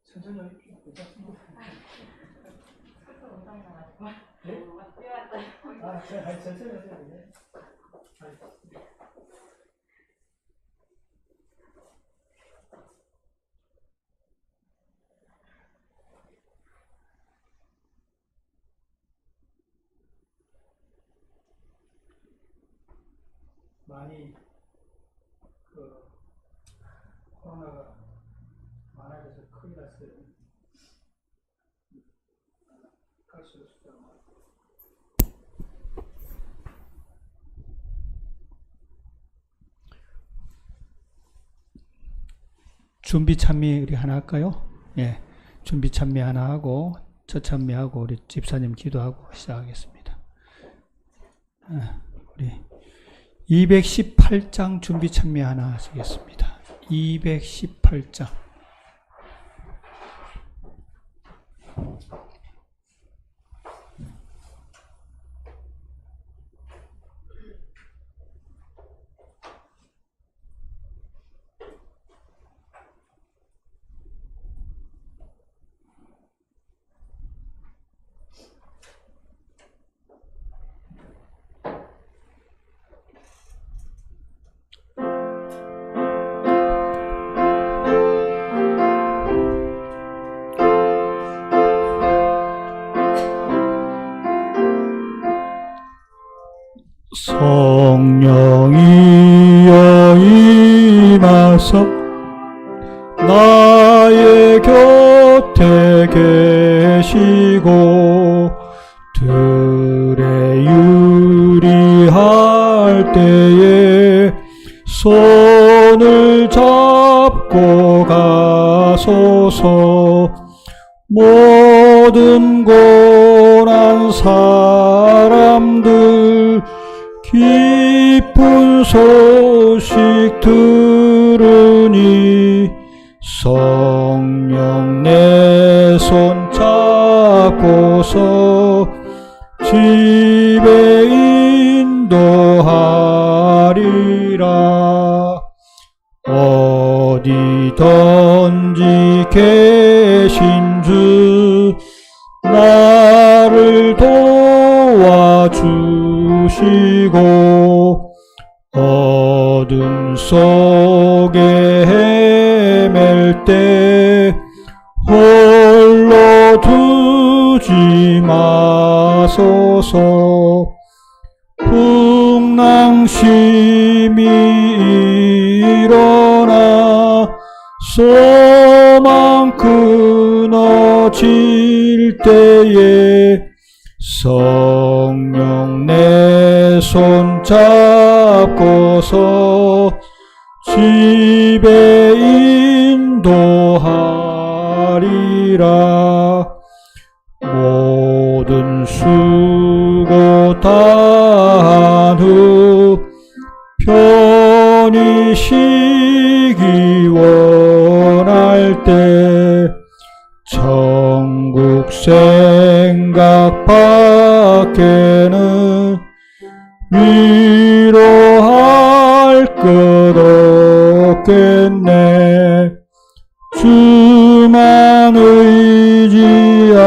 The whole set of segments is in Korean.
천천히 하십시오. 괜찮습니다. 네? 아, 제가 천천히 하세요. 네. 많이 코로나가 많아져서 큰일 났어요. 갈수록 숫자가 많아요. 준비 찬미 우리 하나 할까요? 예, 준비 찬미 하나 하고 첫 찬미하고 우리 집사님 기도하고 시작하겠습니다. 우리 218장 준비 찬미 하나 하시겠습니다. 218장. 성령이여 임하사 나의 곁에 계시고 들에 유리할 때에 손을 잡고 가소서. 모든 고난 사람들 기쁜 소식 들으니 성령 내 손 잡고서 집에 인도하리라. 어디든지 계신 주 나를 도와주시고 어둠 속에 헤맬 때 홀로 두지 마소서. 풍랑심이 일어나 소망 끊어질 때에 성령 내 손 잡고서 집에 인도하리라. 모든 수고 다한 후 편히 쉬기 원할 때 천국 생각 밖에는 위로할 것 없겠네. 주만 의지하고서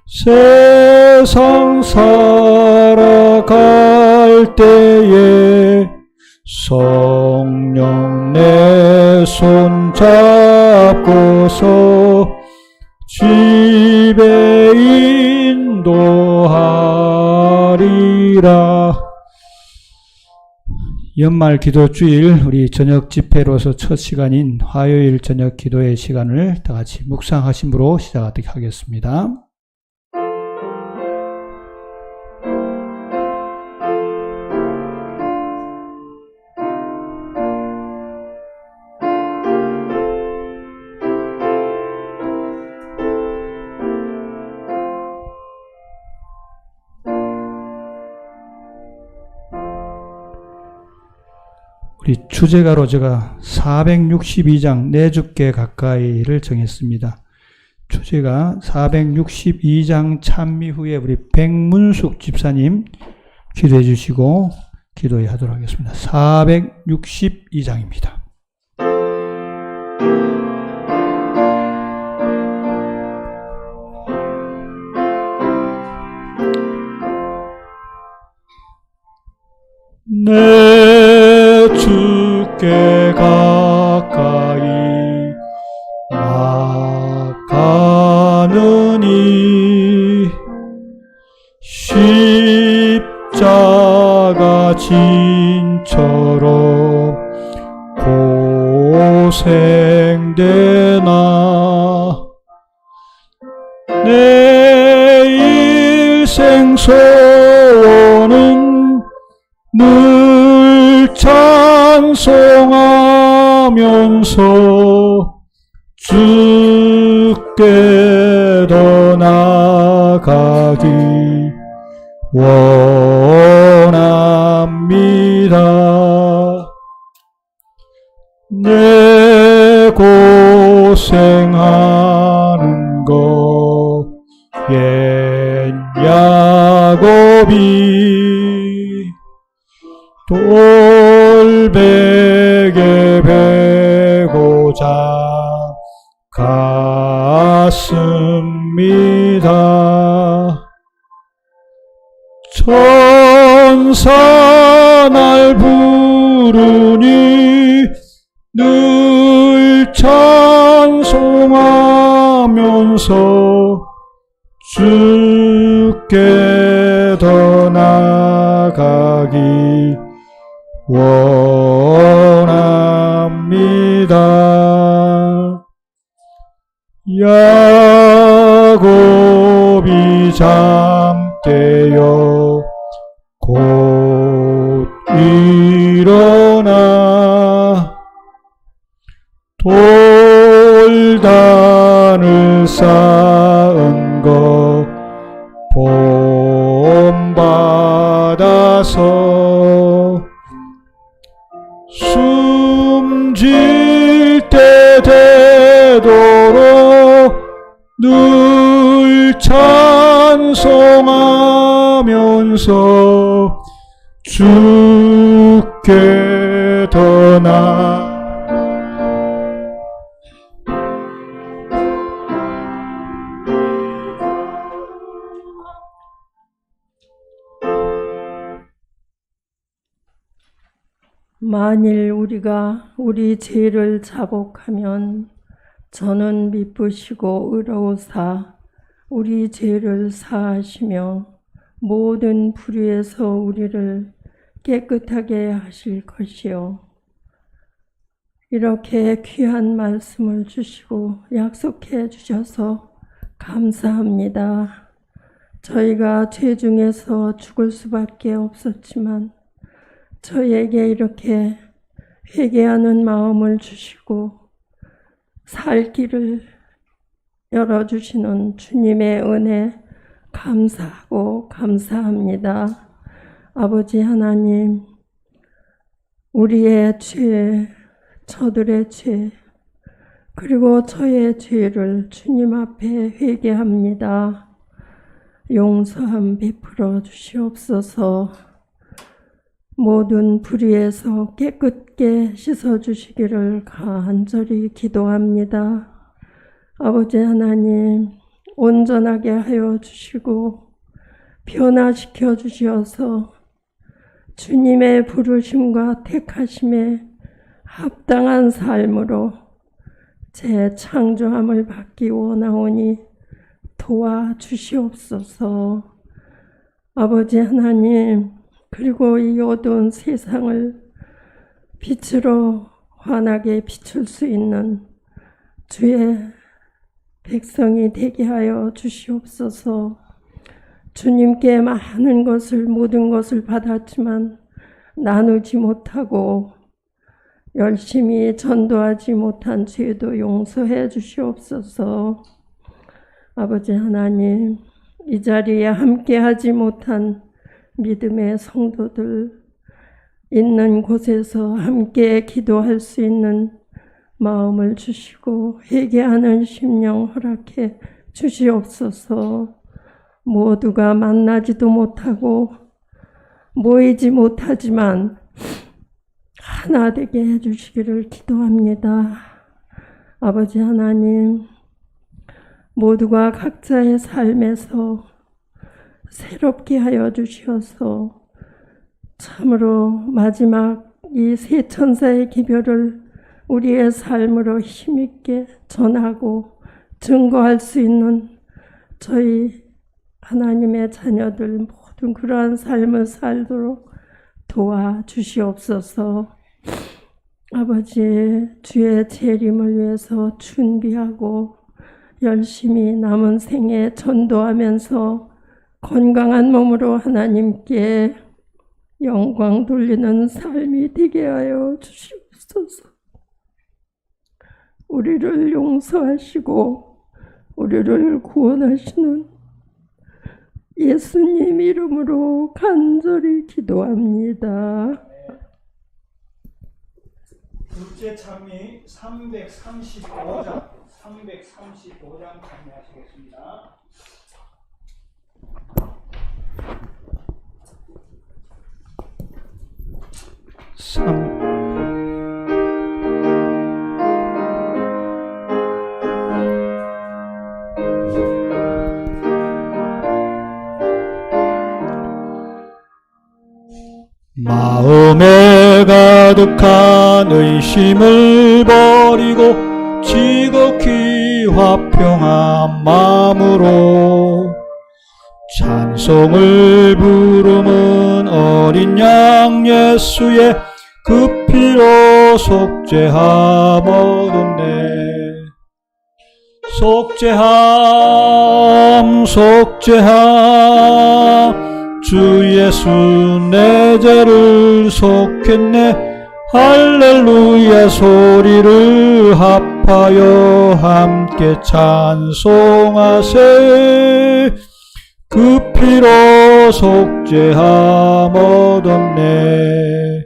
세상 살아갈 때에 성령 내 손 잡고서 집에 인도하리라. 연말 기도 주일 우리 저녁 집회로서 첫 시간인 화요일 저녁 기도의 시간을 다 같이 묵상하심으로 시작하도록 하겠습니다. 우리 주제가로 제가 462장 4주께 가까이를 정했습니다. 주제가 462장 찬미 후에 우리 백문숙 집사님 기도해 주시고 기도해 하도록 하겠습니다. 462장입니다. 내 주께 가까이 나가느니 십자가 진처럼 고생되나 내 일생 소원은 늘 찬송하면서 주께 더 나아가기 원합니다. 내 고생하는 것 옛 야곱이 돌베개 베고자 갔습니다. 천사 날 부르니 늘 찬송하면서 주께 더 나아가기 원합니다. 야곱이 잠깨어 곧 일어나 돌단을 쌓은 것 본받아서 숨질 때 되도록 늘 찬송하면서 주께 더 만일 우리가 우리 죄를 자복하면 저는 미쁘시고 의로우사 우리 죄를 사하시며 모든 불의에서 우리를 깨끗하게 하실 것이요. 이렇게 귀한 말씀을 주시고 약속해 주셔서 감사합니다. 저희가 죄 중에서 죽을 수밖에 없었지만 저에게 이렇게 회개하는 마음을 주시고 살 길을 열어주시는 주님의 은혜 감사하고 감사합니다. 아버지 하나님, 우리의 죄, 저들의 죄, 그리고 저의 죄를 주님 앞에 회개합니다. 용서함 베풀어 주시옵소서. 모든 불의에서 깨끗게 씻어주시기를 간절히 기도합니다. 아버지 하나님, 온전하게 하여 주시고 변화시켜 주셔서 주님의 부르심과 택하심에 합당한 삶으로 재창조함을 받기 원하오니 도와주시옵소서. 아버지 하나님, 그리고 이 어두운 세상을 빛으로 환하게 비출 수 있는 주의 백성이 되게 하여 주시옵소서. 주님께 많은 것을, 모든 것을 받았지만 나누지 못하고 열심히 전도하지 못한 죄도 용서해 주시옵소서. 아버지 하나님, 이 자리에 함께하지 못한 믿음의 성도들 있는 곳에서 함께 기도할 수 있는 마음을 주시고 회개하는 심령 허락해 주시옵소서. 모두가 만나지도 못하고 모이지 못하지만 하나 되게 해주시기를 기도합니다. 아버지 하나님, 모두가 각자의 삶에서 새롭게 하여 주시어서 참으로 마지막 이 세 천사의 기별을 우리의 삶으로 힘있게 전하고 증거할 수 있는 저희 하나님의 자녀들 모든 그러한 삶을 살도록 도와주시옵소서. 아버지, 주의 재림을 위해서 준비하고 열심히 남은 생에 전도하면서 건강한 몸으로 하나님께 영광 돌리는 삶이 되게 하여 주시옵소서. 우리를 용서하시고 우리를 구원하시는 예수님 이름으로 간절히 기도합니다. 둘째 찬미 335장 찬미하시겠습니다. 마음에 가득한 의심을 버리고 지극히 화평한 마음으로 찬송을 부르는 어린 양 예수의 그 피로 속죄함 얻었네. 속죄함 주 예수 내 죄를 속했네. 할렐루야 소리를 합하여 함께 찬송하세. 그 피로 속죄함 얻었네.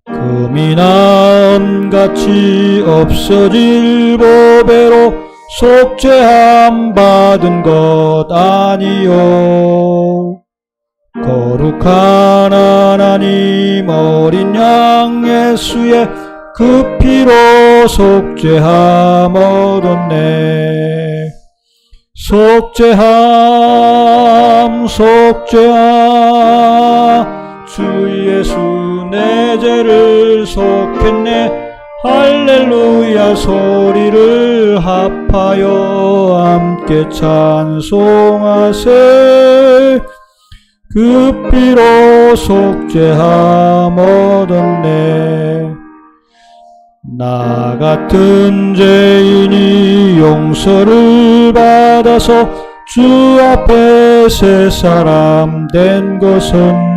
금이나 은같이 없어질 보배로 속죄함 받은 것 아니요. 거룩한 하나님 어린 양 예수의 그 피로 속죄함 얻었네. 속죄함 주 예수 내 죄를 속했네. 할렐루야 소리를 합하여 함께 찬송하세. 그 피로 속죄함 얻었네. 나 같은 죄인이 용서를 받아서 주 앞에 새 사람 된 것은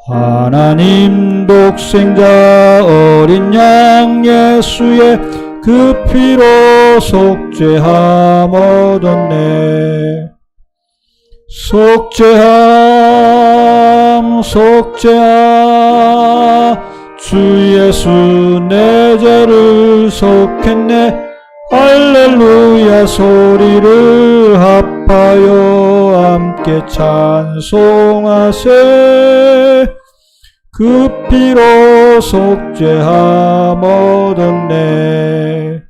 하나님 독생자 어린 양 예수의 그 피로 속죄함 얻었네. 속죄함 주 예수 내 죄를 속했네. 할렐루야 소리를 합하여 함께 찬송하세. 그 피로 속죄함 얻었네.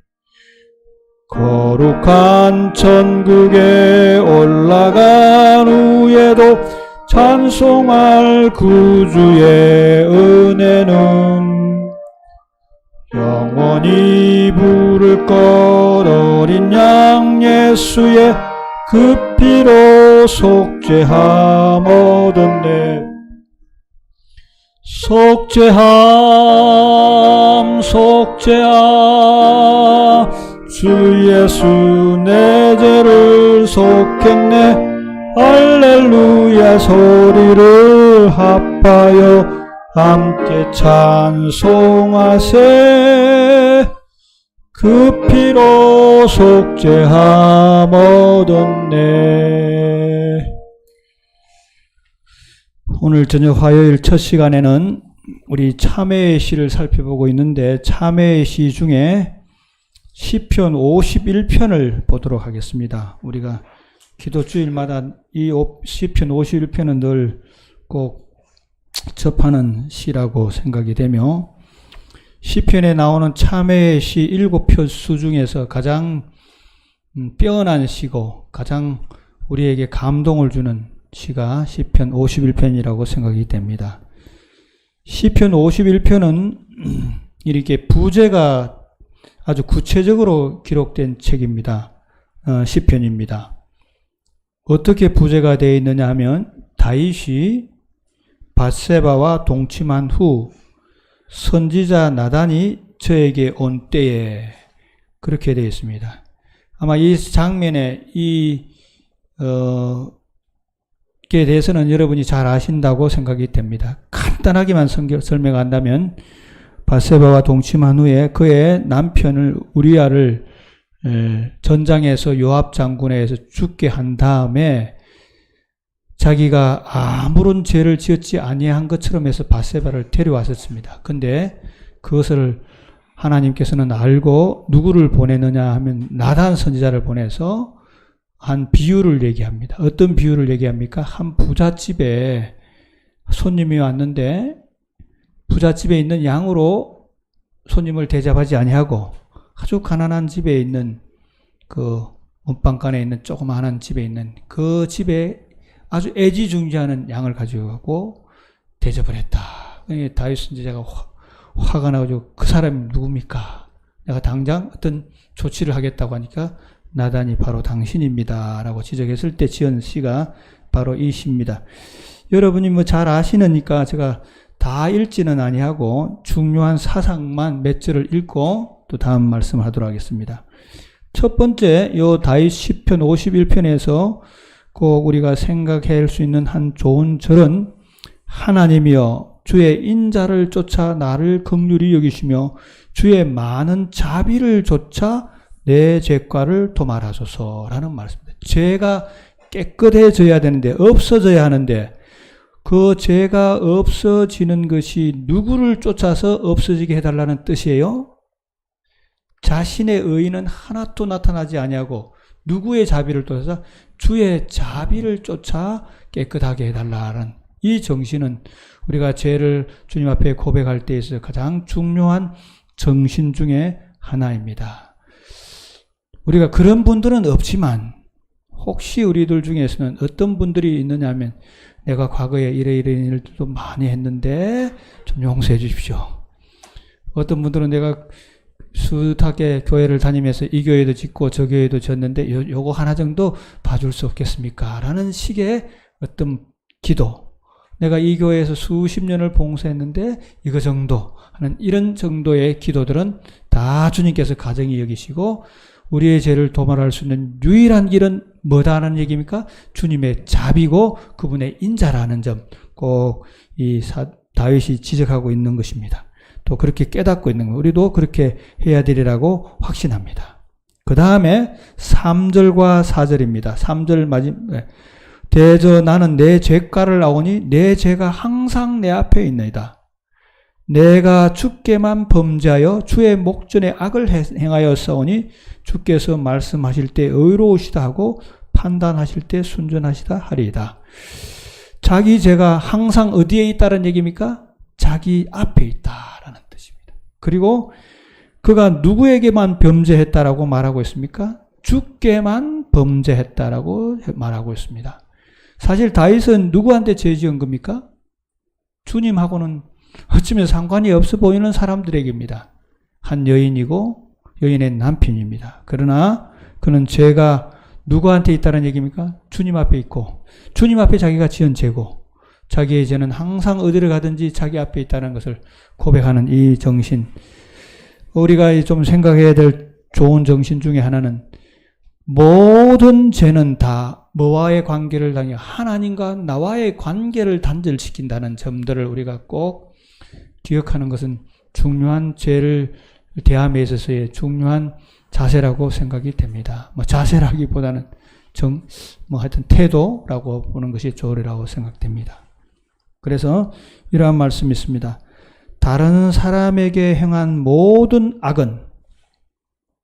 거룩한 천국에 올라간 후에도 찬송할 구주의 은혜는 영원히 부를 것. 어린 양 예수의 그 피로 속죄함 얻었네. 속죄함 속죄함 주 예수 내 죄를 속했네 할렐루야 소리를 합하여 함께 찬송하세 그 피로 속죄함 얻었네. 오늘 저녁 화요일 첫 시간에는 우리 참회의 시를 살펴보고 있는데 참회의 시 중에 시편 51편을 보도록 하겠습니다. 우리가 기도주일마다 이 시편 51편은 늘 꼭 접하는 시라고 생각이 되며 시편에 나오는 참회의 시 7편 중에서 가장 뼈어난 시고 가장 우리에게 감동을 주는 시가 시편 51편이라고 생각이 됩니다. 시편 51편은 이렇게 부제가 아주 구체적으로 기록된 책입니다. 시편입니다. 어떻게 부제가 되어 있느냐 하면 다윗이 밧세바와 동침한 후 선지자 나단이 저에게 온 때에 그렇게 되어 있습니다. 아마 이 장면에 게 대해서는 여러분이 잘 아신다고 생각이 됩니다. 간단하게만 설명한다면 밧세바와 동침한 후에 그의 남편을 우리아를 전장에서 요압 장군에 의해서 죽게 한 다음에 자기가 아무런 죄를 지었지 아니한 것처럼 해서 밧세바를 데려왔었습니다. 근데 그것을 하나님께서는 알고 누구를 보내느냐 하면 나단 선지자를 보내서 한 비유를 얘기합니다. 어떤 비유를 얘기합니까? 한 부잣집에 손님이 왔는데 부잣집에 있는 양으로 손님을 대접하지 아니하고 아주 가난한 집에 있는 그 문방간에 있는 조그마한 집에 있는 그 집에 아주 애지중지하는 양을 가지고 가고 대접을 했다. 다윗 선지자가 화가 나가지고 그 사람이 누굽니까? 내가 당장 어떤 조치를 하겠다고 하니까 나단이 바로 당신입니다 라고 지적했을 때 지은 시가 바로 이 시입니다. 여러분이 뭐 잘 아시니까 제가 다 읽지는 아니하고 중요한 사상만 몇 절을 읽고 또 다음 말씀을 하도록 하겠습니다. 첫 번째 요 다윗 시편 51편에서 꼭 우리가 생각할 수 있는 한 좋은 절은 하나님이여 주의 인자를 쫓아 나를 긍휼히 여기시며 주의 많은 자비를 쫓아 내 죄과를 도말하소서라는 말씀입니다. 죄가 깨끗해져야 되는데 없어져야 하는데 그 죄가 없어지는 것이 누구를 쫓아서 없어지게 해달라는 뜻이에요? 자신의 의의는 하나도 나타나지 아니하고 누구의 자비를 쫓아서 주의 자비를 쫓아 깨끗하게 해달라는 이 정신은 우리가 죄를 주님 앞에 고백할 때 있어서 가장 중요한 정신 중에 하나입니다. 우리가 그런 분들은 없지만 혹시 우리들 중에서는 어떤 분들이 있느냐 하면 내가 과거에 이런 일들도 많이 했는데 좀 용서해 주십시오. 어떤 분들은 내가 숱하게 교회를 다니면서 이 교회도 짓고 저 교회도 졌는데 요거 하나 정도 봐줄 수 없겠습니까? 라는 식의 어떤 기도. 내가 이 교회에서 수십 년을 봉사했는데 이거 정도 하는 이런 정도의 기도들은 다 주님께서 가정히 여기시고 우리의 죄를 도말할 수 있는 유일한 길은 뭐다 하는 얘기입니까? 주님의 자비고 그분의 인자라는 점 꼭 이 다윗이 지적하고 있는 것입니다. 또 그렇게 깨닫고 있는 거 우리도 그렇게 해야 되리라고 확신합니다. 그 다음에 3절과 4절입니다. 3절 마지막 대저 나는 내 죄가를 아오니 내 죄가 항상 내 앞에 있나이다. 내가 주께만 범죄하여 주의 목전에 악을 행하였사오니 주께서 말씀하실 때 의로우시다 하고 판단하실 때 순전하시다 하리이다. 자기 죄가 항상 어디에 있다는 얘기입니까? 자기 앞에 있다라는 뜻입니다. 그리고 그가 누구에게만 범죄했다라고 말하고 있습니까? 주께만 범죄했다라고 말하고 있습니다. 사실 다윗은 누구한테 죄 지은 겁니까? 주님하고는 어쩌면 상관이 없어 보이는 사람들에게입니다. 한 여인이고 여인의 남편입니다. 그러나 그는 죄가 누구한테 있다는 얘기입니까? 주님 앞에 있고 주님 앞에 자기가 지은 죄고 자기의 죄는 항상 어디를 가든지 자기 앞에 있다는 것을 고백하는 이 정신. 우리가 좀 생각해야 될 좋은 정신 중에 하나는 모든 죄는 다 뭐와의 관계를 당해 하나님과 나와의 관계를 단절시킨다는 점들을 우리가 꼭 기억하는 것은 중요한 죄를 대함에 있어서의 중요한 자세라고 생각이 됩니다. 자세라기보다는 하여튼 태도라고 보는 것이 좋으리라고 생각됩니다. 그래서 이러한 말씀이 있습니다. 다른 사람에게 행한 모든 악은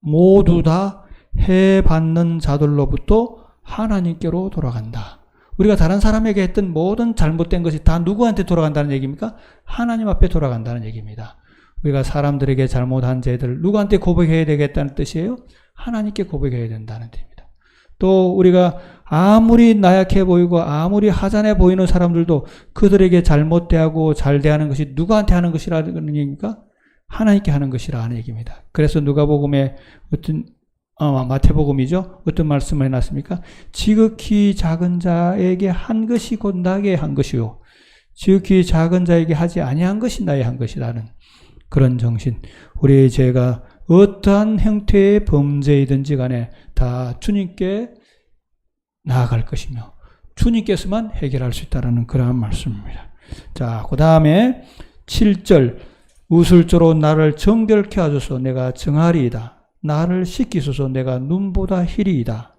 모두 다 해받는 자들로부터 하나님께로 돌아간다. 우리가 다른 사람에게 했던 모든 잘못된 것이 다 누구한테 돌아간다는 얘기입니까? 하나님 앞에 돌아간다는 얘기입니다. 우리가 사람들에게 잘못한 죄들 누구한테 고백해야 되겠다는 뜻이에요? 하나님께 고백해야 된다는 뜻입니다. 또 우리가 아무리 나약해 보이고 아무리 하찮아 보이는 사람들도 그들에게 잘못 대하고 잘 대하는 것이 누구한테 하는 것이라는 얘기입니까? 하나님께 하는 것이라는 얘기입니다. 그래서 누가복음에 마태복음이죠. 어떤 말씀을 해놨습니까? 지극히 작은 자에게 한 것이 곧 나에게 한 것이요 지극히 작은 자에게 하지 아니한 것이 나의 한 것이라는 그런 정신. 우리의 죄가 어떠한 형태의 범죄이든지 간에 다 주님께 나아갈 것이며 주님께서만 해결할 수 있다는 그러한 말씀입니다. 자, 그 다음에 7절 우슬조로 나를 정결케 하소서 내가 정하리이다. 나를 씻기소서 내가 눈보다 희리이다.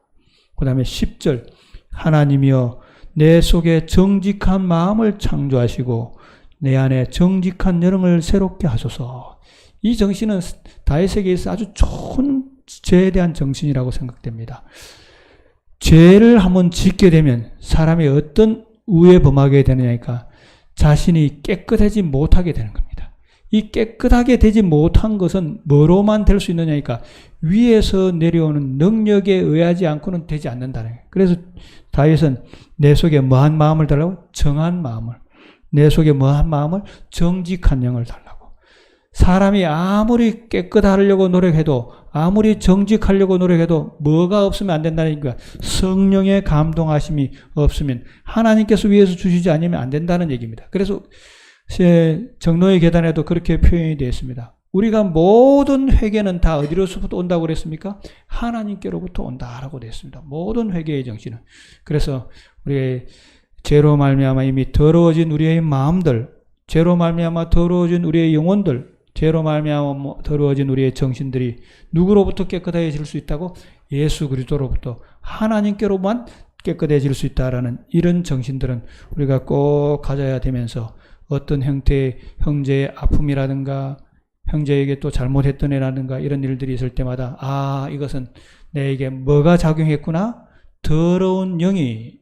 그 다음에 10절 하나님이여 내 속에 정직한 마음을 창조하시고 내 안에 정직한 영을 새롭게 하소서. 이 정신은 다윗에게 있어 아주 좋은 죄에 대한 정신이라고 생각됩니다. 죄를 한번 짓게 되면 사람이 어떤 우에 범하게 되느냐니까 자신이 깨끗하지 못하게 되는 겁니다. 이 깨끗하게 되지 못한 것은 뭐로만 될 수 있느냐니까 위에서 내려오는 능력에 의하지 않고는 되지 않는다는 거예요. 그래서 다윗은 내 속에 뭐한 마음을 달라고? 정한 마음을. 내 속에 뭐한 마음을? 정직한 영을 달라고. 사람이 아무리 깨끗하려고 노력해도 아무리 정직하려고 노력해도 뭐가 없으면 안 된다는 얘기가 성령의 감동하심이 없으면 하나님께서 위에서 주시지 않으면 안 된다는 얘기입니다. 그래서 정로의 계단에도 그렇게 표현이 되어 있습니다. 우리가 모든 회개는 다 어디로부터 온다고 그랬습니까? 하나님께로부터 온다라고 되어 있습니다. 모든 회개의 정신은. 그래서 우리의 죄로 말미암아 이미 더러워진 우리의 마음들, 죄로 말미암아 더러워진 우리의 영혼들, 죄로 말미암아 더러워진 우리의 정신들이 누구로부터 깨끗해질 수 있다고? 예수 그리스도로부터 하나님께로만 깨끗해질 수 있다라는 이런 정신들은 우리가 꼭 가져야 되면서 어떤 형태의 형제의 아픔이라든가 형제에게 또 잘못했던 애라든가 이런 일들이 있을 때마다 이것은 내게 뭐가 작용했구나? 더러운 영이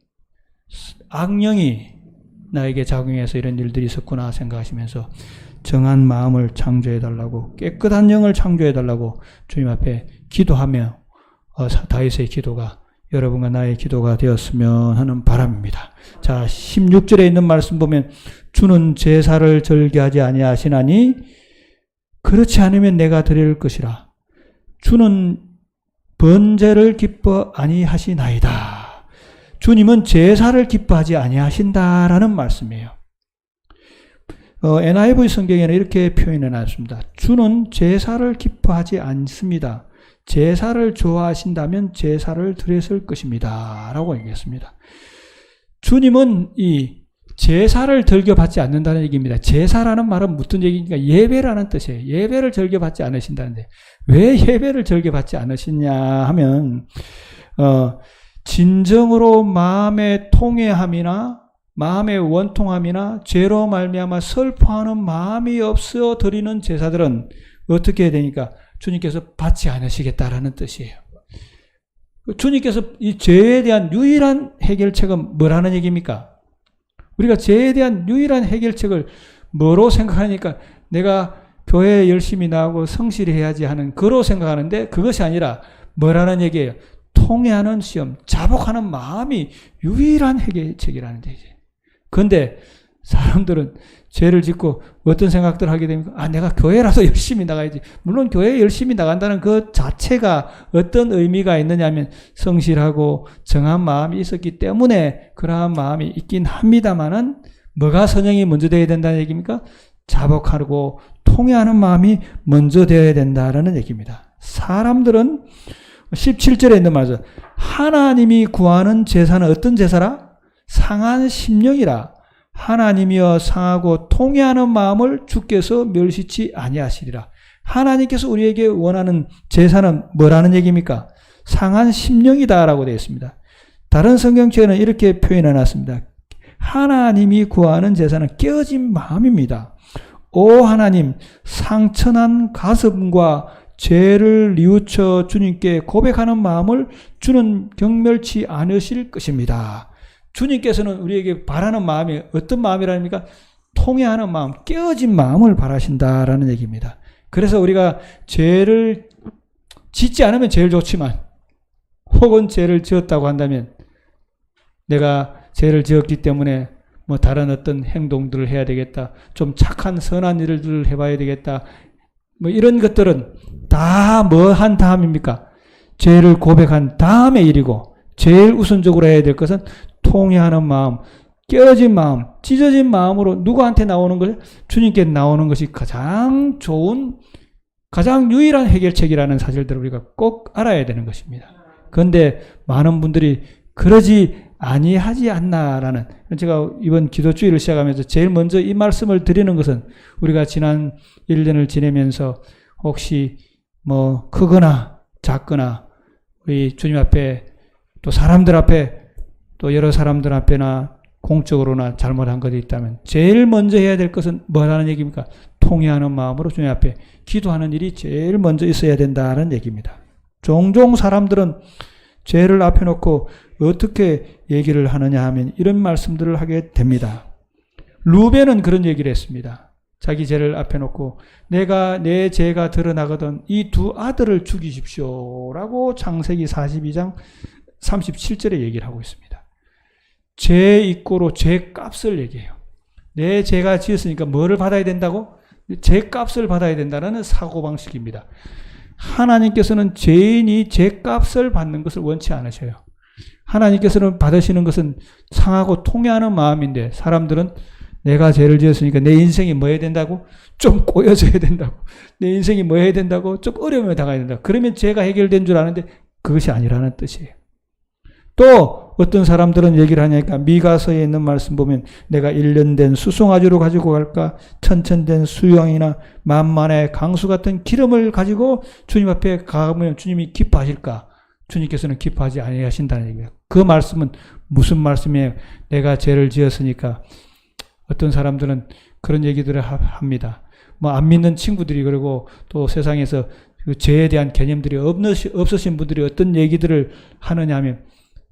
악령이 나에게 작용해서 이런 일들이 있었구나 생각하시면서 정한 마음을 창조해달라고 깨끗한 영을 창조해달라고 주님 앞에 기도하며 다윗의 기도가 여러분과 나의 기도가 되었으면 하는 바람입니다. 자, 16절에 있는 말씀 보면 주는 제사를 절개하지 아니하시나니 그렇지 않으면 내가 드릴 것이라. 주는 번제를 기뻐 아니하시나이다. 주님은 제사를 기뻐하지 아니하신다라는 말씀이에요. NIV 성경에는 이렇게 표현해 놨습니다. 주는 제사를 기뻐하지 않습니다. 제사를 좋아하신다면 제사를 드렸을 것입니다. 라고 얘기했습니다. 주님은 이 제사를 즐겨받지 않는다는 얘기입니다. 제사라는 말은 무슨 얘기입니까? 예배라는 뜻이에요. 예배를 즐겨받지 않으신다는데 왜 예배를 즐겨받지 않으시냐 하면 진정으로 마음의 통회함이나 마음의 원통함이나 죄로 말미암아 슬퍼하는 마음이 없어 드리는 제사들은 어떻게 해야 되니까 주님께서 받지 않으시겠다라는 뜻이에요. 주님께서 이 죄에 대한 유일한 해결책은 뭐라는 얘기입니까? 우리가 죄에 대한 유일한 해결책을 뭐로 생각하니까 내가 교회에 열심히 나오고 성실해야지 하는 그로 생각하는데 그것이 아니라 뭐라는 얘기예요? 통회하는 시험, 자복하는 마음이 유일한 해결책이라는 얘기예요. 그런데 사람들은 죄를 짓고 어떤 생각들을 하게 됩니까? 내가 교회라도 열심히 나가야지. 물론 교회에 열심히 나간다는 그 자체가 어떤 의미가 있느냐면 성실하고 정한 마음이 있었기 때문에 그러한 마음이 있긴 합니다만은 뭐가 선행이 먼저 되어야 된다는 얘기입니까? 자복하고 통회하는 마음이 먼저 되어야 된다라는 얘기입니다. 사람들은 17절에 있는 말이죠. 하나님이 구하는 제사는 어떤 제사라? 상한 심령이라. 하나님이여 상하고 통회하는 마음을 주께서 멸시치 아니하시리라. 하나님께서 우리에게 원하는 제사는 뭐라는 얘기입니까? 상한 심령이다라고 되어 있습니다. 다른 성경책에는 이렇게 표현해 놨습니다. 하나님이 구하는 제사는 깨어진 마음입니다. 오 하나님, 상처난 가슴과 죄를 뉘우쳐 주님께 고백하는 마음을 주는 경멸치 않으실 것입니다. 주님께서는 우리에게 바라는 마음이 어떤 마음이라니까? 통회하는 마음, 깨어진 마음을 바라신다라는 얘기입니다. 그래서 우리가 죄를 짓지 않으면 제일 좋지만, 혹은 죄를 지었다고 한다면 내가 죄를 지었기 때문에 뭐 다른 어떤 행동들을 해야 되겠다, 좀 착한 선한 일들을 해봐야 되겠다, 뭐 이런 것들은 다 뭐 한 다음입니까? 죄를 고백한 다음의 일이고, 제일 우선적으로 해야 될 것은 통회하는 마음, 깨어진 마음, 찢어진 마음으로 누구한테 나오는 것? 주님께 나오는 것이 가장 좋은, 가장 유일한 해결책이라는 사실들을 우리가 꼭 알아야 되는 것입니다. 그런데 많은 분들이 그러지 아니하지 않나라는, 제가 이번 기도주의를 시작하면서 제일 먼저 이 말씀을 드리는 것은, 우리가 지난 1년을 지내면서 혹시 뭐 크거나 작거나 우리 주님 앞에, 또 사람들 앞에, 또 여러 사람들 앞에나 공적으로나 잘못한 것이 있다면 제일 먼저 해야 될 것은 뭐라는 얘기입니까? 통회하는 마음으로 주님 앞에 기도하는 일이 제일 먼저 있어야 된다는 얘기입니다. 종종 사람들은 죄를 앞에 놓고 어떻게 얘기를 하느냐 하면 이런 말씀들을 하게 됩니다. 루벤은 그런 얘기를 했습니다. 자기 죄를 앞에 놓고 내 죄가 드러나거든 이 두 아들을 죽이십시오라고 창세기 42장 37절에 얘기를 하고 있습니다. 죄 입고로 죄 값을 얘기해요. 내 죄가 지었으니까 뭐를 받아야 된다고? 죄 값을 받아야 된다는 사고방식입니다. 하나님께서는 죄인이 죄 값을 받는 것을 원치 않으셔요. 하나님께서는 받으시는 것은 상하고 통회하는 마음인데, 사람들은 내가 죄를 지었으니까 내 인생이 뭐 해야 된다고? 좀 꼬여져야 된다고. 내 인생이 뭐 해야 된다고? 좀 어려움에 당해야 된다고. 그러면 죄가 해결된 줄 아는데 그것이 아니라는 뜻이에요. 또 어떤 사람들은 얘기를 하니까, 미가서에 있는 말씀 보면 내가 1년 된 수송아지로 가지고 갈까? 천천된 수영이나 만만의 강수 같은 기름을 가지고 주님 앞에 가면 주님이 기뻐하실까? 주님께서는 기뻐하지 아니하신다는 얘기예요. 그 말씀은 무슨 말씀이에요? 내가 죄를 지었으니까. 어떤 사람들은 그런 얘기들을 합니다. 뭐 안 믿는 친구들이, 그리고 또 세상에서 그 죄에 대한 개념들이 없으신 분들이 어떤 얘기들을 하느냐 하면,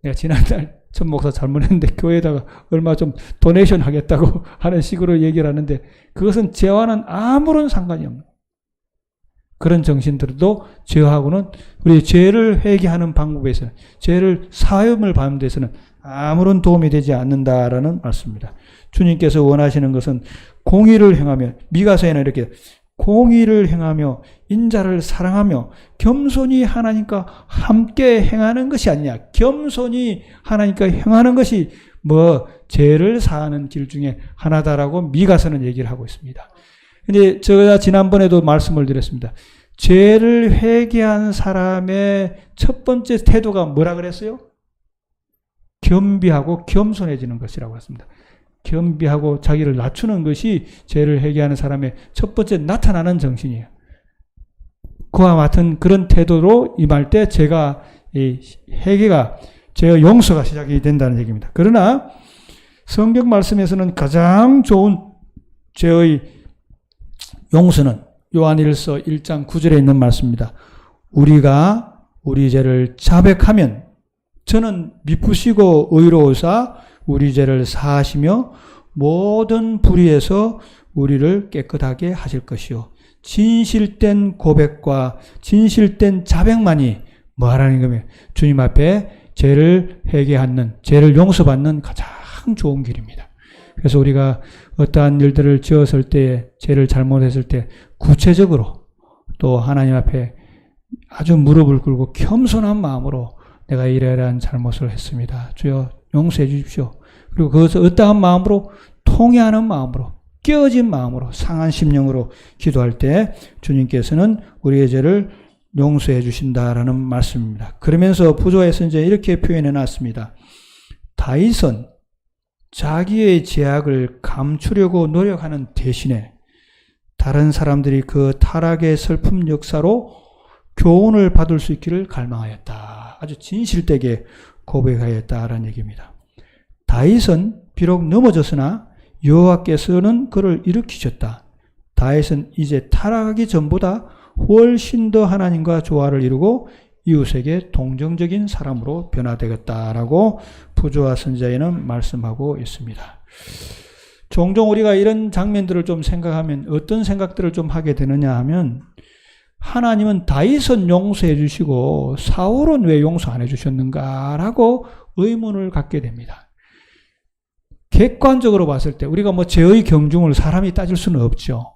내가 지난달 전 목사 잘못했는데 교회에다가 얼마 좀 도네이션 하겠다고 하는 식으로 얘기를 하는데, 그것은 죄와는 아무런 상관이 없는 그런 정신들도 죄하고는, 우리 죄를 회개하는 방법에서, 죄를 사함을 받는 데서는 아무런 도움이 되지 않는다라는 말씀입니다. 주님께서 원하시는 것은 공의를 행하며, 미가서에는 이렇게 공의를 행하며 인자를 사랑하며 겸손히 하나님과 함께 행하는 것이 아니냐. 겸손히 하나님과 행하는 것이 뭐 죄를 사하는 길 중에 하나다라고 미가서는 얘기를 하고 있습니다. 근데 제가 지난번에도 말씀을 드렸습니다. 죄를 회개한 사람의 첫 번째 태도가 뭐라 그랬어요? 겸비하고 겸손해지는 것이라고 했습니다. 겸비하고 자기를 낮추는 것이 죄를 회개하는 사람의 첫 번째 나타나는 정신이에요. 그와 같은 그런 태도로 임할 때 죄가, 이 회개가, 죄의 용서가 시작이 된다는 얘기입니다. 그러나 성경 말씀에서는 가장 좋은 죄의 용서는 요한일서 1장 9절에 있는 말씀입니다. 우리가 우리 죄를 자백하면 저는 미쁘시고 의로우사 우리 죄를 사하시며 모든 불의에서 우리를 깨끗하게 하실 것이요. 진실된 고백과 진실된 자백만이 뭐 하라는 거면 주님 앞에 죄를 회개하는, 죄를 용서받는 가장 좋은 길입니다. 그래서 우리가 어떠한 일들을 지었을 때, 죄를 잘못했을 때 구체적으로 또 하나님 앞에 아주 무릎을 꿇고 겸손한 마음으로 내가 이러이러한 잘못을 했습니다. 주여 용서해 주십시오. 그리고 그것을 어떠한 마음으로? 통회하는 마음으로, 깨어진 마음으로, 상한 심령으로 기도할 때 주님께서는 우리의 죄를 용서해 주신다라는 말씀입니다. 그러면서 부조의 선지자에 이렇게 표현해 놨습니다. 다윗은 자기의 죄악을 감추려고 노력하는 대신에 다른 사람들이 그 타락의 슬픔 역사로 교훈을 받을 수 있기를 갈망하였다. 아주 진실되게 고백하였다라는 얘기입니다. 다윗은 비록 넘어졌으나 여호와께서는 그를 일으키셨다. 다윗은 이제 타락하기 전보다 훨씬 더 하나님과 조화를 이루고 이웃에게 동정적인 사람으로 변화되겠다라고 부조와 선지자에는 말씀하고 있습니다. 종종 우리가 이런 장면들을 좀 생각하면 어떤 생각들을 좀 하게 되느냐 하면 하나님은 다윗은 용서해 주시고 사울은 왜 용서 안 해 주셨는가라고 의문을 갖게 됩니다. 객관적으로 봤을 때 우리가 뭐 죄의 경중을 사람이 따질 수는 없죠.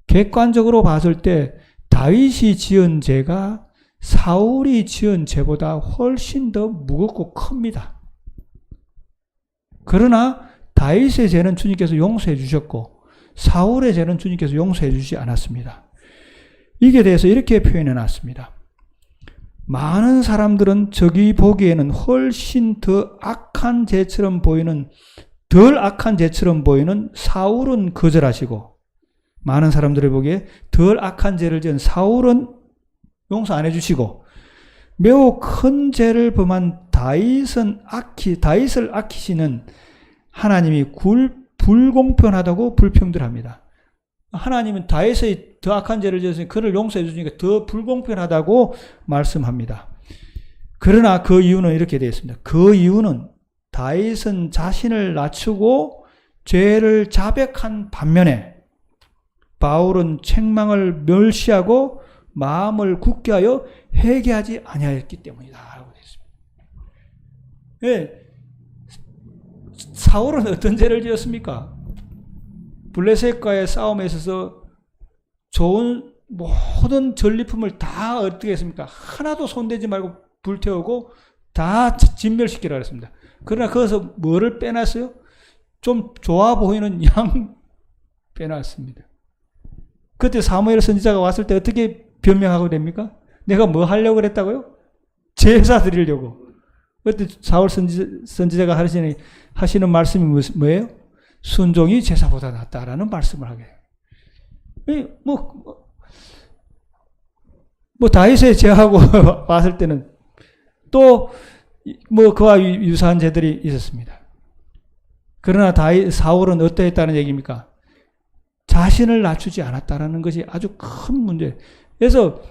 객관적으로 봤을 때 다윗이 지은 죄가 사울이 지은 죄보다 훨씬 더 무겁고 큽니다. 그러나 다윗의 죄는 주님께서 용서해 주셨고 사울의 죄는 주님께서 용서해 주시지 않았습니다. 이게 대해서 이렇게 표현해 놨습니다. 많은 사람들은 저기 보기에는 훨씬 더 악한 죄처럼 보이는, 덜 악한 죄처럼 보이는 사울은 거절하시고, 많은 사람들이 보기에 덜 악한 죄를 지은 사울은 용서 안 해주시고, 매우 큰 죄를 범한 다윗을 아끼시는 하나님이 불공평하다고 불평들합니다. 하나님은 다윗의 더 악한 죄를 지었으니 그를 용서해 주시니까 더 불공평하다고 말씀합니다. 그러나 그 이유는 이렇게 되어 있습니다. 그 이유는 다윗은 자신을 낮추고 죄를 자백한 반면에 바울은 책망을 멸시하고 마음을 굳게 하여 회개하지 아니하였기 때문이다 라고 되어 있습니다. 예. 사울은 어떤 죄를 지었습니까? 블레셋과의 싸움에 있어서 좋은 모든 전리품을 다 어떻게 했습니까? 하나도 손대지 말고 불태우고 다 진멸시키라 그랬습니다. 그러나 거기서 뭐를 빼놨어요? 좀 좋아 보이는 양 빼놨습니다. 그때 사무엘 선지자가 왔을 때 어떻게 변명하고 됩니까? 내가 뭐 하려고 그랬다고요? 제사 드리려고. 그때 사울 선지자가 하시는 말씀이 뭐예요? 순종이 제사보다 낫다라는 말씀을 하게 해요. 다윗의 죄하고 봤을 때는 또 그와 유사한 죄들이 있었습니다. 그러나 사울은 어떠했다는 얘기입니까? 자신을 낮추지 않았다라는 것이 아주 큰 문제. 그래서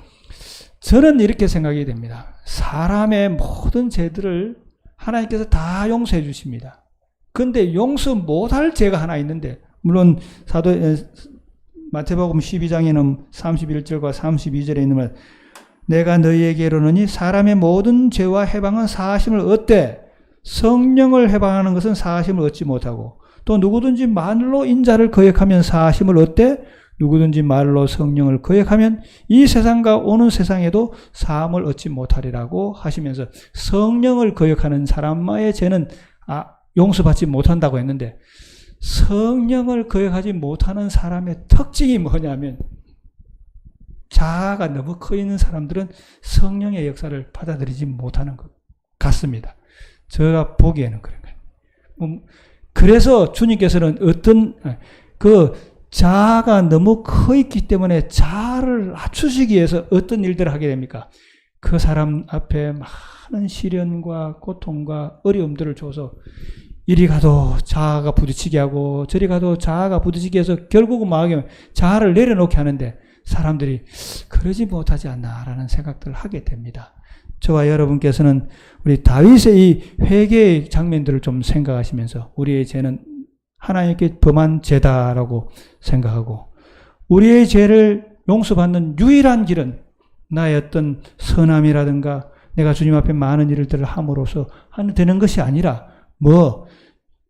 저는 이렇게 생각이 됩니다. 사람의 모든 죄들을 하나님께서 다 용서해 주십니다. 그런데 용서 못할 죄가 하나 있는데, 물론 마태복음 12장에는 31절과 32절에 있는 말, 내가 너희에게 이르노니 사람의 모든 죄와 해방은 사하심을 얻되 성령을 해방하는 것은 사하심을 얻지 못하고, 또 누구든지 말로 인자를 거역하면 사하심을 얻되 누구든지 말로 성령을 거역하면 이 세상과 오는 세상에도 사함을 얻지 못하리라고 하시면서 성령을 거역하는 사람의 죄는 용서받지 못한다고 했는데, 성령을 거역하지 못하는 사람의 특징이 뭐냐면 자아가 너무 커 있는 사람들은 성령의 역사를 받아들이지 못하는 것 같습니다. 제가 보기에는 그런 거예요. 그래서 주님께서는 자아가 너무 커 있기 때문에 자아를 낮추시기 위해서 어떤 일들을 하게 됩니까? 그 사람 앞에 많은 시련과 고통과 어려움들을 줘서 이리 가도 자아가 부딪히게 하고 저리 가도 자아가 부딪히게 해서 결국은 마음에 자아를 내려놓게 하는데 사람들이 그러지 못하지 않나라는 생각들을 하게 됩니다. 저와 여러분께서는 우리 다윗의 이 회개의 장면들을 좀 생각하시면서 우리의 죄는 하나님께 범한 죄다라고 생각하고, 우리의 죄를 용서받는 유일한 길은 나의 어떤 선함이라든가 내가 주님 앞에 많은 일들을 함으로써 되는 것이 아니라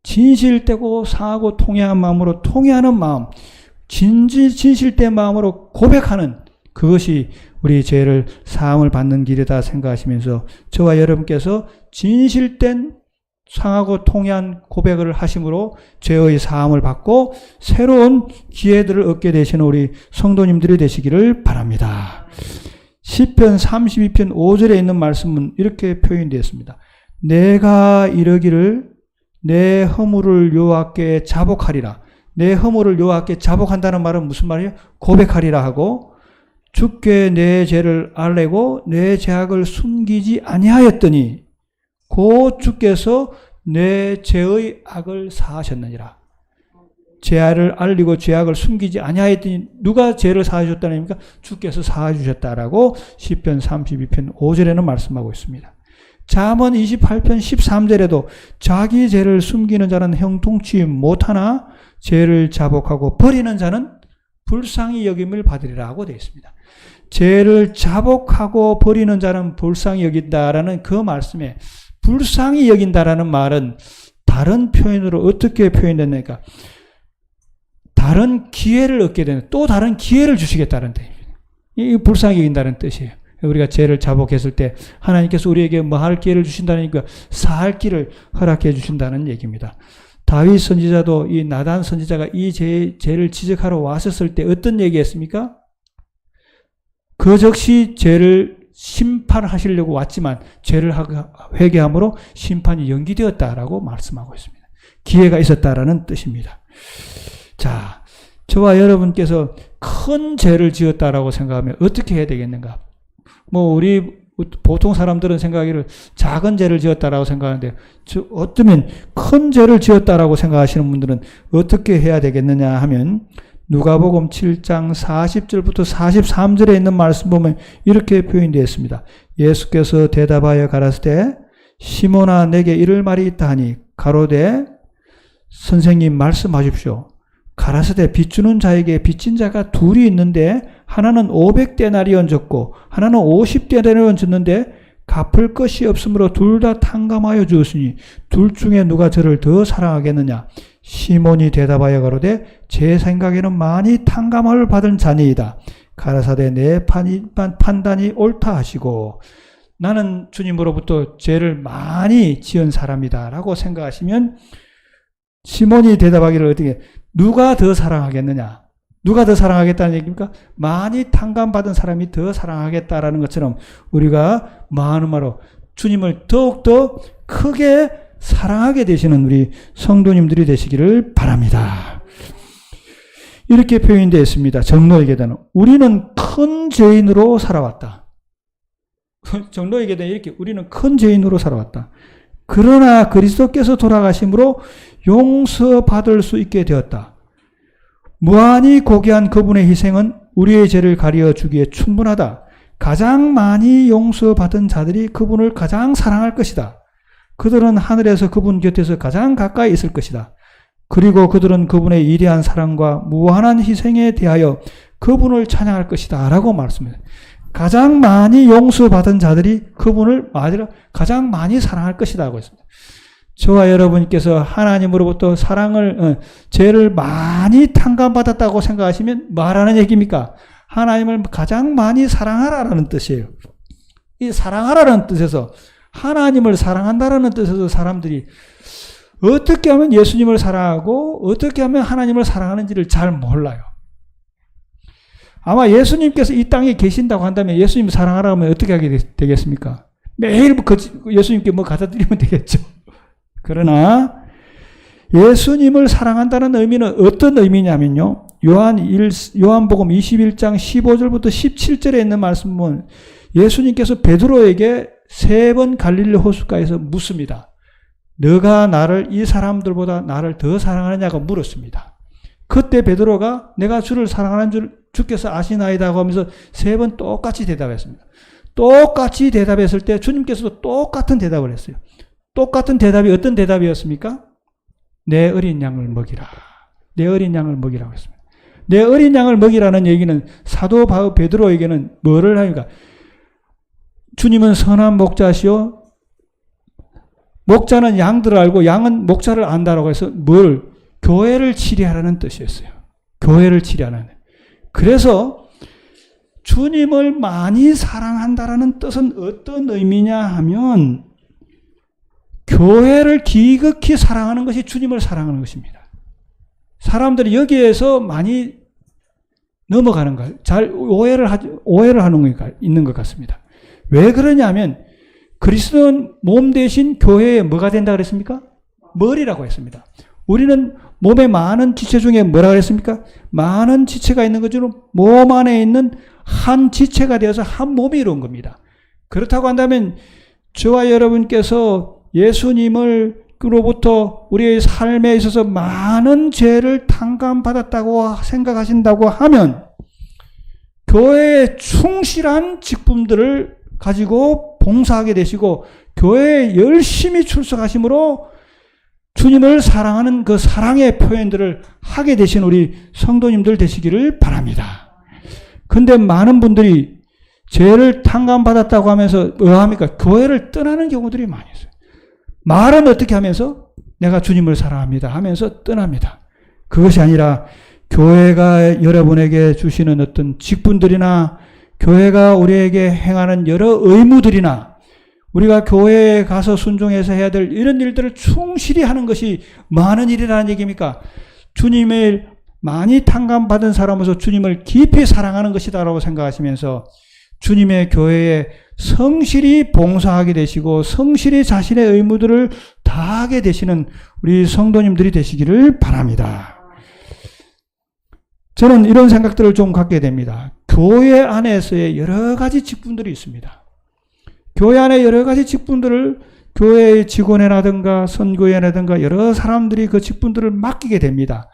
진실되고 상하고 통회한 마음으로 통회하는 마음, 진실된 마음으로 고백하는 그것이 우리 죄를 사함을 받는 길이다 생각하시면서 저와 여러분께서 진실된 상하고 통해한 고백을 하심으로 죄의 사함을 받고 새로운 기회들을 얻게 되시는 우리 성도님들이 되시기를 바랍니다. 시편 32편 5절에 있는 말씀은 이렇게 표현되어 있습니다. 내가 이르기를 내 허물을 여호와께 자복하리라. 내 허물을 여호와께 자복한다는 말은 무슨 말이에요? 고백하리라 하고 주께 내 죄를 알래고 내 죄악을 숨기지 아니하였더니 고 주께서 내 죄의 악을 사하셨느니라. 죄를 알리고 죄악을 숨기지 아니하였더니 누가 죄를 사하셨다는 겁니까? 주께서 사하주셨다라고 시편 32편 5절에는 말씀하고 있습니다. 잠언 28편 13절에도 자기 죄를 숨기는 자는 형통치 못하나 죄를 자복하고 버리는 자는 불쌍히 여김을 받으리라 하고 되어 있습니다. 죄를 자복하고 버리는 자는 불쌍히 여긴다라는 그 말씀에 불쌍히 여긴다라는 말은 다른 표현으로 어떻게 표현됐습니까? 다른 기회를 얻게 되는, 또 다른 기회를 주시겠다는 뜻입니다. 이 불쌍히 여긴다는 뜻이에요. 우리가 죄를 자복했을 때 하나님께서 우리에게 뭐 할 기회를 주신다니까 사할 길을 허락해 주신다는 얘기입니다. 다윗 선지자도 이 나단 선지자가 이 죄를 지적하러 왔었을 때 어떤 얘기했습니까? 그 즉시 죄를 심판하시려고 왔지만 죄를 회개함으로 심판이 연기되었다라고 말씀하고 있습니다. 기회가 있었다라는 뜻입니다. 자, 저와 여러분께서 큰 죄를 지었다라고 생각하면 어떻게 해야 되겠는가? 뭐 우리 보통 사람들은 생각하기를 작은 죄를 지었다라고 생각하는데 어쩌면 큰 죄를 지었다라고 생각하시는 분들은 어떻게 해야 되겠느냐 하면 누가복음 7장 40절부터 43절에 있는 말씀 보면 이렇게 표현되어 있습니다. 예수께서 대답하여 가라사대 시몬아 내게 이를 말이 있다 하니 가로되 선생님 말씀하십시오. 가라사대 빚주는 자에게 빚진 자가 둘이 있는데 하나는 500데나리온 줬고 하나는 50데나리온 줬는데 갚을 것이 없으므로 둘 다 탕감하여 주었으니 둘 중에 누가 저를 더 사랑하겠느냐? 시몬이 대답하여 가로되 제 생각에는 많이 탕감을 받은 자니이다. 가라사대 내 판단이 옳다 하시고 나는 주님으로부터 죄를 많이 지은 사람이다 라고 생각하시면 시몬이 대답하기를 어떻게 누가 더 사랑하겠느냐? 누가 더 사랑하겠다는 얘기입니까? 많이 탕감받은 사람이 더 사랑하겠다라는 것처럼 우리가 마음으로 주님을 더욱더 크게 사랑하게 되시는 우리 성도님들이 되시기를 바랍니다. 이렇게 표현되어 있습니다. 정로의 계단은 우리는 큰 죄인으로 살아왔다. 정로의 계단에 이렇게 우리는 큰 죄인으로 살아왔다. 그러나 그리스도께서 돌아가심으로 용서받을 수 있게 되었다. 무한히 고귀한 그분의 희생은 우리의 죄를 가려 주기에 충분하다. 가장 많이 용서받은 자들이 그분을 가장 사랑할 것이다. 그들은 하늘에서 그분 곁에서 가장 가까이 있을 것이다. 그리고 그들은 그분의 위대한 사랑과 무한한 희생에 대하여 그분을 찬양할 것이다. 라고 말씀합니다. 가장 많이 용서받은 자들이 그분을 가장 많이 사랑할 것이다. 하고 있습니다. 저와 여러분께서 하나님으로부터 죄를 많이 탕감받았다고 생각하시면 뭐라는 얘기입니까? 하나님을 가장 많이 사랑하라는 뜻이에요. 이 사랑하라는 뜻에서 하나님을 사랑한다라는 뜻에서 사람들이 어떻게 하면 예수님을 사랑하고 어떻게 하면 하나님을 사랑하는지를 잘 몰라요. 아마 예수님께서 이 땅에 계신다고 한다면 예수님 사랑하라고 하면 어떻게 하게 되겠습니까? 매일 예수님께 뭐 갖다 드리면 되겠죠. 그러나 예수님을 사랑한다는 의미는 어떤 의미냐면요. 요한복음 21장 15절부터 17절에 있는 말씀은 예수님께서 베드로에게 3번 갈릴리 호숫가에서 묻습니다. 너가 이 사람들보다 나를 더 사랑하느냐고 물었습니다. 그때 베드로가 내가 주를 사랑하는 줄 주께서 아시나이다 하면서 3번 똑같이 대답했습니다. 똑같이 대답했을 때 주님께서도 똑같은 대답을 했어요. 똑같은 대답이 어떤 대답이었습니까? 내 어린 양을 먹이라. 내 어린 양을 먹이라고 했습니다. 내 어린 양을 먹이라는 얘기는 사도 베드로에게는 뭐를 하니까 주님은 선한 목자시오. 목자는 양들을 알고 양은 목자를 안다라고 해서 교회를 치리하라는 뜻이었어요. 교회를 치리하라는. 그래서 주님을 많이 사랑한다라는 뜻은 어떤 의미냐 하면 교회를 기극히 사랑하는 것이 주님을 사랑하는 것입니다. 사람들이 여기에서 많이 넘어가는 것, 잘 오해를 하는 것 있는 것 같습니다. 왜 그러냐면 그리스도는 몸 대신 교회에 뭐가 된다 그랬습니까? 머리라고 했습니다. 우리는 몸의 많은 지체 중에 뭐라 그랬습니까? 많은 지체가 있는 것처럼 몸 안에 있는 한 지체가 되어서 한 몸이 이루어진 겁니다. 그렇다고 한다면 저와 여러분께서 예수님으로부터 우리의 삶에 있어서 많은 죄를 탕감받았다고 생각하신다고 하면 교회에 충실한 직분들을 가지고 봉사하게 되시고 교회에 열심히 출석하심으로 주님을 사랑하는 그 사랑의 표현들을 하게 되신 우리 성도님들 되시기를 바랍니다. 근데 많은 분들이 죄를 탕감받았다고 하면서 뭐합니까? 교회를 떠나는 경우들이 많이 있어요. 말은 어떻게 하면서 내가 주님을 사랑합니다 하면서 떠납니다. 그것이 아니라 교회가 여러분에게 주시는 어떤 직분들이나 교회가 우리에게 행하는 여러 의무들이나 우리가 교회에 가서 순종해서 해야 될 이런 일들을 충실히 하는 것이 많은 일이라는 얘기입니까? 주님을 많이 탕감받은 사람으로서 주님을 깊이 사랑하는 것이다라고 생각하시면서 주님의 교회에 성실히 봉사하게 되시고 성실히 자신의 의무들을 다하게 되시는 우리 성도님들이 되시기를 바랍니다. 저는 이런 생각들을 좀 갖게 됩니다. 교회 안에서의 여러 가지 직분들이 있습니다. 교회 안에 여러 가지 직분들을 교회의 직원회라든가 선교회라든가 여러 사람들이 그 직분들을 맡기게 됩니다.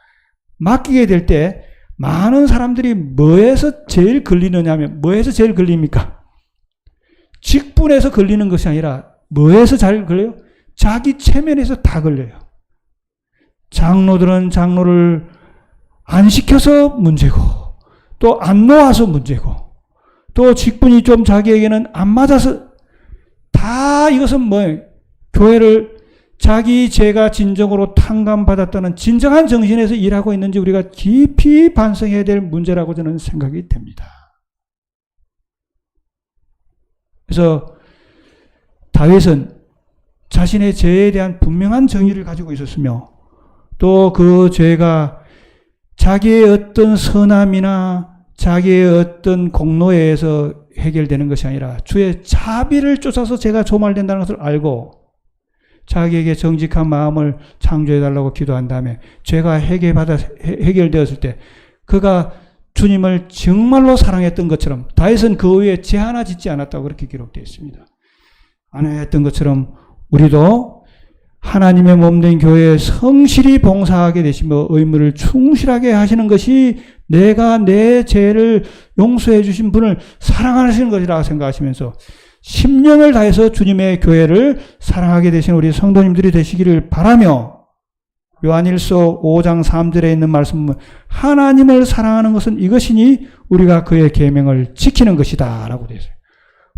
맡기게 될 때 많은 사람들이 뭐에서 제일 걸리느냐면 뭐에서 제일 걸립니까? 직분에서 걸리는 것이 아니라 뭐에서 잘 걸려요? 자기 체면에서 다 걸려요. 장로들은 장로를 안 시켜서 문제고 또 안 놓아서 문제고 또 직분이 좀 자기에게는 안 맞아서 다 이것은 뭐예요? 교회를 자기 죄가 진정으로 탕감받았다는 진정한 정신에서 일하고 있는지 우리가 깊이 반성해야 될 문제라고 저는 생각이 됩니다. 그래서 다윗은 자신의 죄에 대한 분명한 정의를 가지고 있었으며 또 그 죄가 자기의 어떤 선함이나 자기의 어떤 공로에 의해서 해결되는 것이 아니라 주의 자비를 쫓아서 죄가 조말된다는 것을 알고 자기에게 정직한 마음을 창조해달라고 기도한 다음에 죄가 해결되었을 때 그가 주님을 정말로 사랑했던 것처럼 다윗은 그 후에 죄 하나 짓지 않았다고 그렇게 기록되어 있습니다. 안 했던 것처럼 우리도 하나님의 몸된 교회에 성실히 봉사하게 되시며 의무를 충실하게 하시는 것이 내가 내 죄를 용서해 주신 분을 사랑하시는 것이라고 생각하시면서 심령을 다해서 주님의 교회를 사랑하게 되신 우리 성도님들이 되시기를 바라며 요한일서 5장 3절에 있는 말씀은 하나님을 사랑하는 것은 이것이니 우리가 그의 계명을 지키는 것이다 라고 되어 있어요.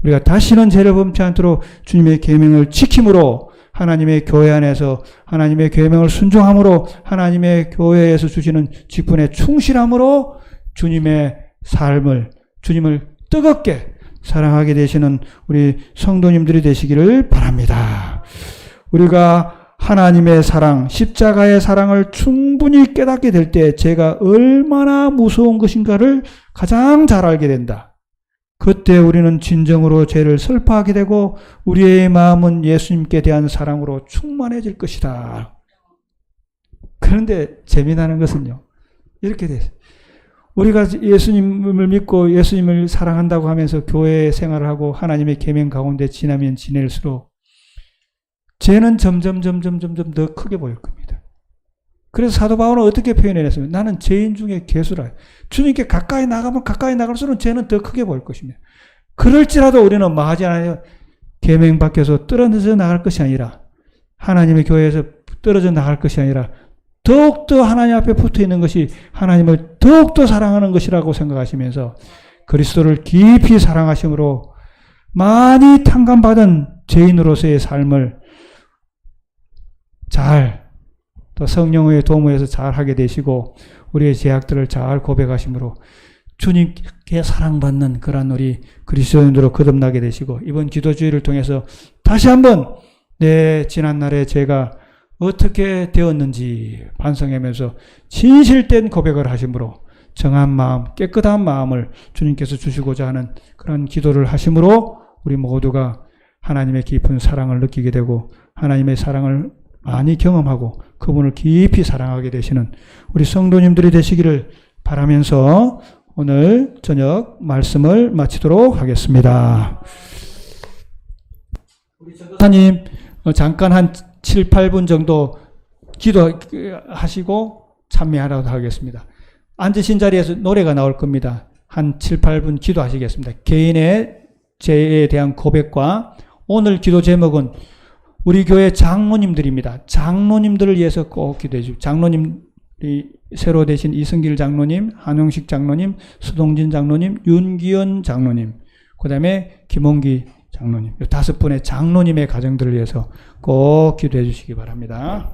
우리가 다시는 죄를 범치 않도록 주님의 계명을 지킴으로 하나님의 교회 안에서 하나님의 계명을 순종함으로 하나님의 교회에서 주시는 직분에 충실함으로 주님의 삶을 주님을 뜨겁게 사랑하게 되시는 우리 성도님들이 되시기를 바랍니다. 우리가 하나님의 사랑, 십자가의 사랑을 충분히 깨닫게 될 때 죄가 얼마나 무서운 것인가를 가장 잘 알게 된다. 그때 우리는 진정으로 죄를 슬퍼하게 되고 우리의 마음은 예수님께 대한 사랑으로 충만해질 것이다. 그런데 재미나는 것은요. 이렇게 됐어요. 우리가 예수님을 믿고 예수님을 사랑한다고 하면서 교회 생활을 하고 하나님의 계명 가운데 지나면 지낼수록 죄는 점점 더 크게 보일 겁니다. 그래서 사도 바울은 어떻게 표현해냈습니까? 나는 죄인 중에 괴수라. 주님께 가까이 나가면 가까이 나갈수록 죄는 더 크게 보일 것입니다. 그럴지라도 우리는 뭐 하지 않아요? 계명 밖에서 떨어져 나갈 것이 아니라 하나님의 교회에서 떨어져 나갈 것이 아니라 더욱더 하나님 앞에 붙어 있는 것이 하나님을 더욱더 사랑하는 것이라고 생각하시면서 그리스도를 깊이 사랑하심으로 많이 탕감받은 죄인으로서의 삶을 잘 또 성령의 도움을 해서 잘 하게 되시고 우리의 죄악들을 잘 고백하심으로 주님께 사랑받는 그런 우리 그리스도인으로 거듭나게 되시고 이번 기도주의를 통해서 다시 한번 지난날에 제가 어떻게 되었는지 반성하면서 진실된 고백을 하심으로 정한 마음, 깨끗한 마음을 주님께서 주시고자 하는 그런 기도를 하심으로 우리 모두가 하나님의 깊은 사랑을 느끼게 되고 하나님의 사랑을 많이 경험하고 그분을 깊이 사랑하게 되시는 우리 성도님들이 되시기를 바라면서 오늘 저녁 말씀을 마치도록 하겠습니다. 우리 전도사님 잠깐 한 7, 8분 정도 기도하시고 참여하도록 하겠습니다. 앉으신 자리에서 노래가 나올 겁니다. 한 7, 8분 기도하시겠습니다. 개인의 죄에 대한 고백과 오늘 기도 제목은 우리 교회 장로님들입니다. 장로님들을 위해서 꼭 기도해 주십시오. 장로님이 새로 되신 이승길 장로님, 한용식 장로님, 수동진 장로님, 윤기현 장로님, 그 다음에 김홍기 장로님, 5분의 장로님의 가정들을 위해서 꼭 기도해 주시기 바랍니다.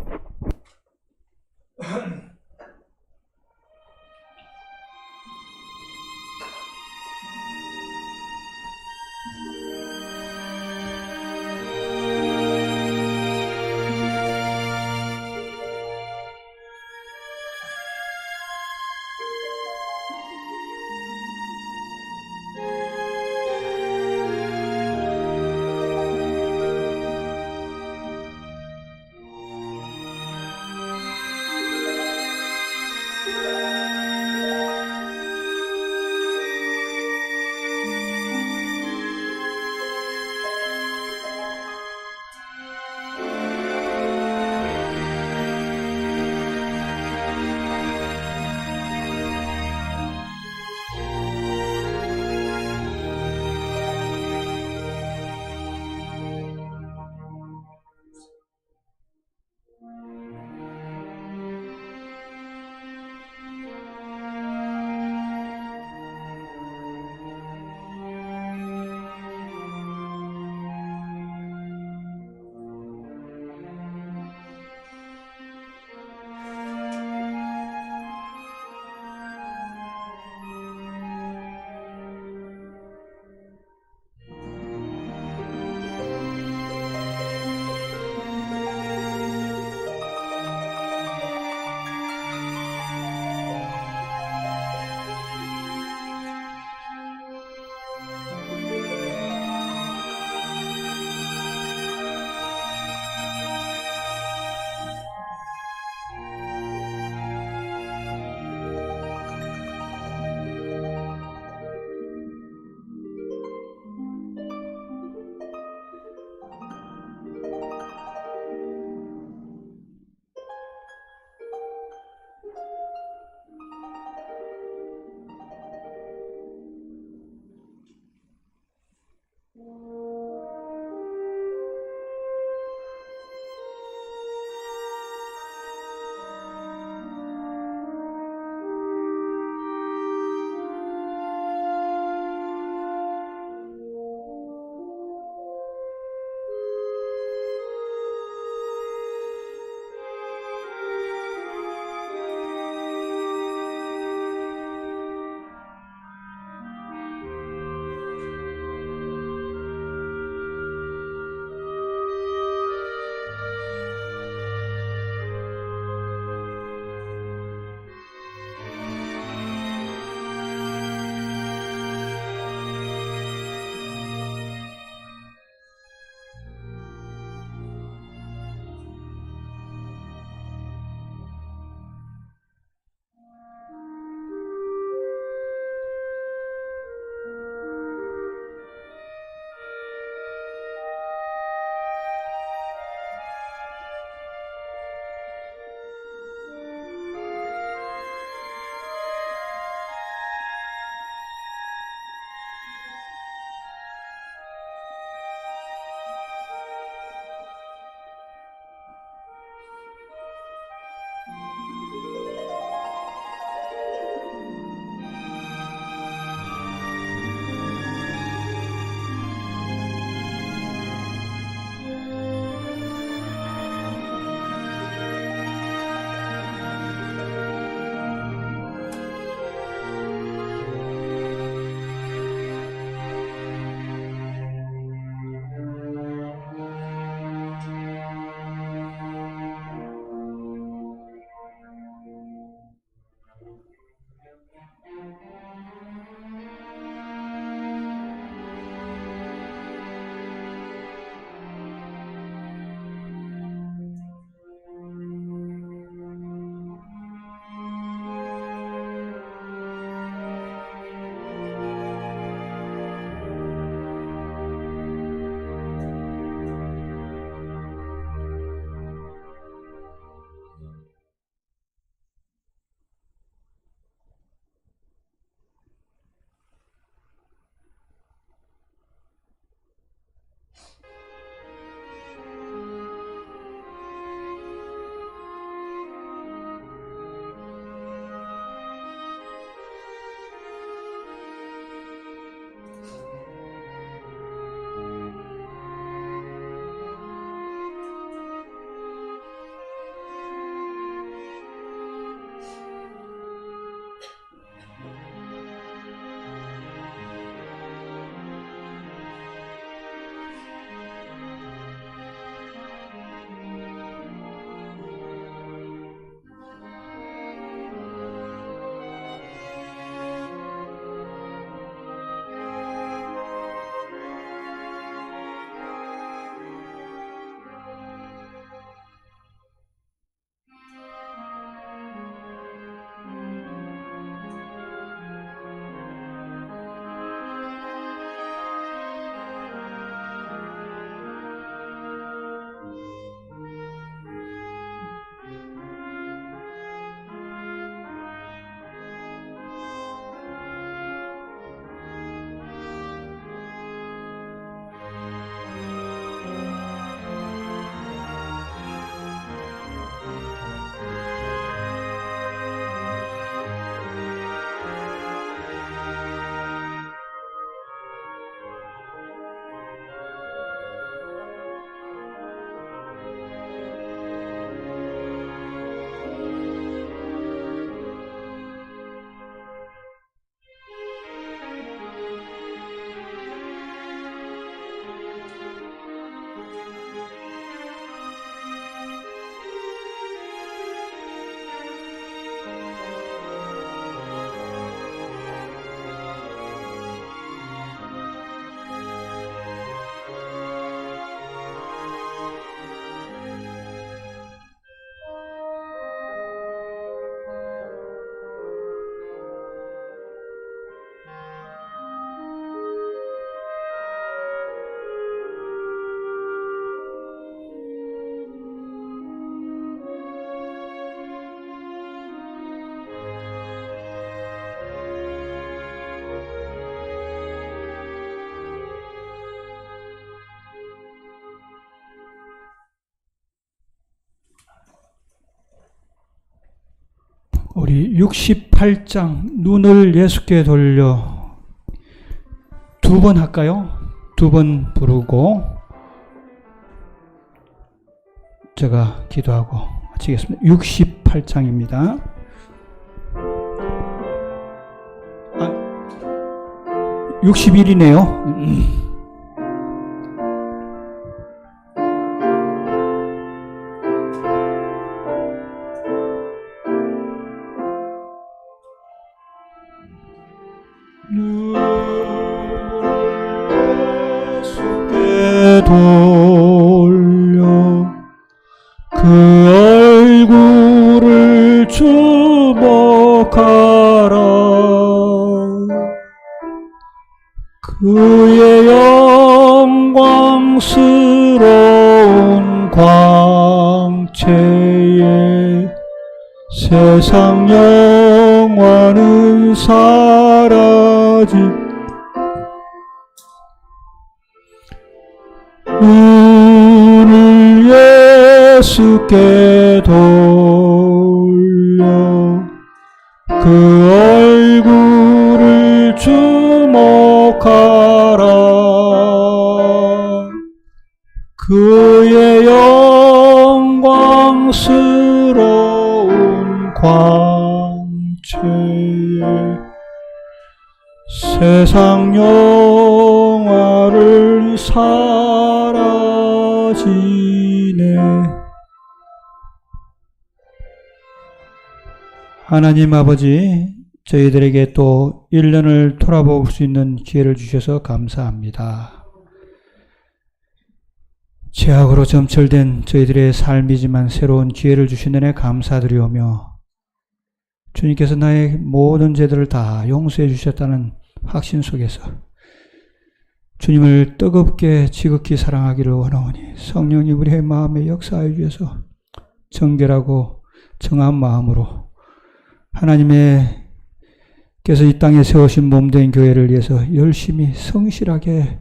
우리 68장 눈을 예수께 돌려 두 번 할까요? 두 번 부르고 제가 기도하고 마치겠습니다. 68장입니다. 61이네요. 예수께 돌려 그 얼굴을 주목하라. 그의 영광스러운 광채에 세상 영화는 사라지 눈을 예수께 돌려 그 얼굴을 주목하라. 그의 영광스러운 광채에 세상 영화를 사라지네. 하나님 아버지, 저희들에게 또 1년을 돌아볼 수 있는 기회를 주셔서 감사합니다. 죄악으로 점철된 저희들의 삶이지만 새로운 기회를 주신 은혜 감사드리오며 주님께서 나의 모든 죄들을 다 용서해 주셨다는 확신 속에서 주님을 뜨겁게 지극히 사랑하기를 원하오니 성령님 우리의 마음에 역사하여 주셔서 정결하고 정한 마음으로 하나님의 께서 이 땅에 세우신 몸된 교회를 위해서 열심히 성실하게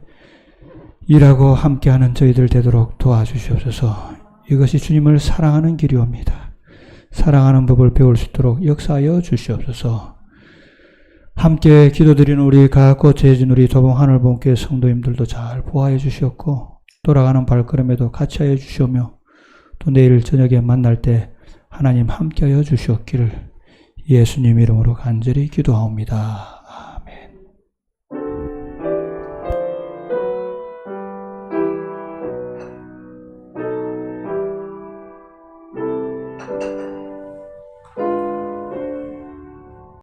일하고 함께하는 저희들 되도록 도와주시옵소서. 이것이 주님을 사랑하는 길이옵니다. 사랑하는 법을 배울 수 있도록 역사하여 주시옵소서. 함께 기도드리는 우리 가고 재진 우리 도봉 하늘본교회 성도님들도 잘 보호해 주시옵고 돌아가는 발걸음에도 같이 하여 주시오며 또 내일 저녁에 만날 때 하나님 함께하여 주시옵기를 예수님 이름으로 간절히 기도하옵니다.